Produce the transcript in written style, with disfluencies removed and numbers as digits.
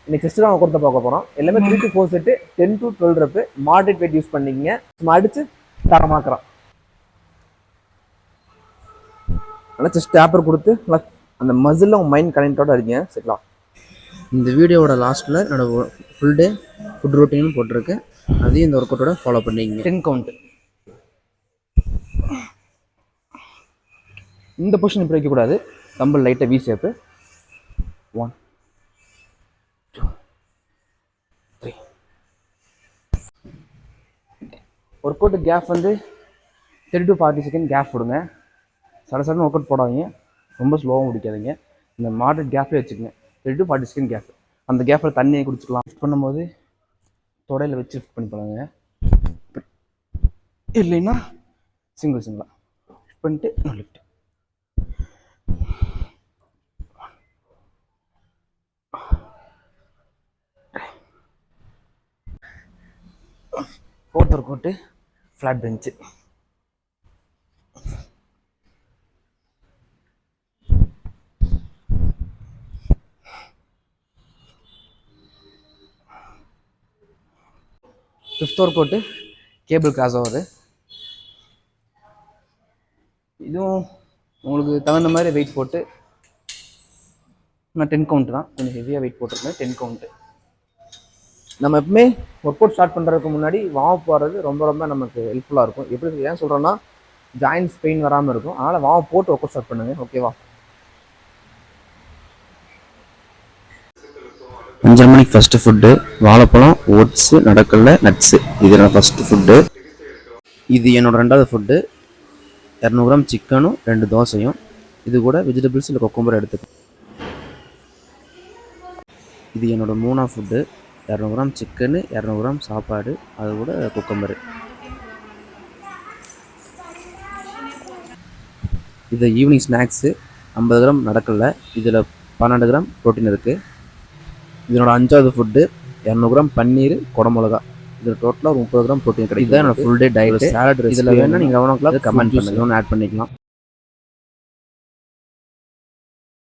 இன்னைக்கு செஸ்ட் தான் கொடுத்து பார்க்க போகிறோம். எல்லாமே 3 to 4 set, 10 to 12 rep, moderate wait use பண்ணிக்கிங்க. சும்மா அடிச்சு தரமாக்குறோம். நல்லா செஸ்ட் டேப்பர் கொடுத்து அந்த மசிலில் உங்கள் மைண்ட் கனெக்டோட அடிங்க. சரிங்களா? இந்த வீடியோவோட லாஸ்ட்டில் என்னோட ஃபுல் டே ஃபுட் ரொட்டீனும் போட்டிருக்கேன். அதையும் இந்த ஒர்க் அவுட்டோட ஃபாலோ பண்ணிக்கிங்க. 10 கவுண்ட். இந்த பொசிஷன் இப்படி வைக்கக்கூடாது. தம்பிள் லைட்டாக V shape. 1 2 3. Work out gap வந்து 30 to 40 செகண்ட் கேப் விடுங்க. சடசடன்னு ஒர்க் அவுட் போடாதீங்க, ரொம்ப ஸ்லோவாக முடிக்காதீங்க. இந்த மாடரேட் கேப்பே வச்சுக்கோங்க. 30 to 40 செகண்ட் கேப். அந்த கேப்பில் தண்ணியை குடிச்சிக்கலாம். லிஃப்ட் பண்ணும்போது தொடையில் வச்சு லிஃப்ட் பண்ணி போடுங்க. இல்லைன்னா சிங்கிளாக லிஃப்ட் பண்ணிட்டு இன்னும் lift. Fourth workout flat bench. Fifth workout cable cross over. இதுவும் உங்களுக்கு தகுந்த மாதிரி வெயிட் போட்டு, நான் 10 கவுண்ட் தான், கொஞ்சம் ஹெவியாக வெயிட் போட்டிருக்கேன். 10 கவுண்ட்டு. நம்ம எப்பவுமே ஒர்க் அவுட் ஸ்டார்ட் பண்ணுறதுக்கு முன்னாடி வார்ம் போடுறது ரொம்ப ரொம்ப நமக்கு ஹெல்ப்ஃபுல்லாக இருக்கும். எப்படி ஏன் சொல்கிறேன்னா, ஜாயின்ஸ் பெயின் வராமல் இருக்கும். அதனால் வார்ம் போட்டு ஒர்க் அவுட் ஸ்டார்ட் பண்ணுங்கள். ஓகேவா? 5:30 மணிக்கு ஃபஸ்ட்டு ஃபுட்டு வாழைப்பழம், ஓட்ஸு, நடக்கல்ல, நட்ஸு. இது என்னோடய ஃபஸ்ட்டு ஃபுட்டு. இது என்னோடய 2வது ஃபுட்டு. 200 கிராம் சிக்கனும் 2 தோசையும். இது கூட வெஜிடபிள்ஸ் இல்லை கொக்கும்பர் எடுத்துக்கணும். இது என்னோடய 3ஆவது ஃபுட்டு. 200 கிராம் சிக்கனு, 200 கிராம் சாப்பாடு, அது கூட கொக்கம்பரு. இது ஈவினிங் ஸ்நாக்ஸு. 50 கிராம் நடக்கல்ல, இதில் 12 கிராம் ப்ரோட்டீன் இருக்குது. இதனோட 5வது ஃபுட்டு 200 கிராம் பன்னீர், குடமிளகா. இதில் டோட்டலாக 30 கிராம் ப்ரோட்டீன் கிடைக்கும். இதுதான் என்னோட ஃபுல் டே டயட். சாலட் இதில் வேணால் நீங்கள் எவ்வளோ கமெண்ட் பண்ணுங்க, ஆட் பண்ணிக்கலாம்.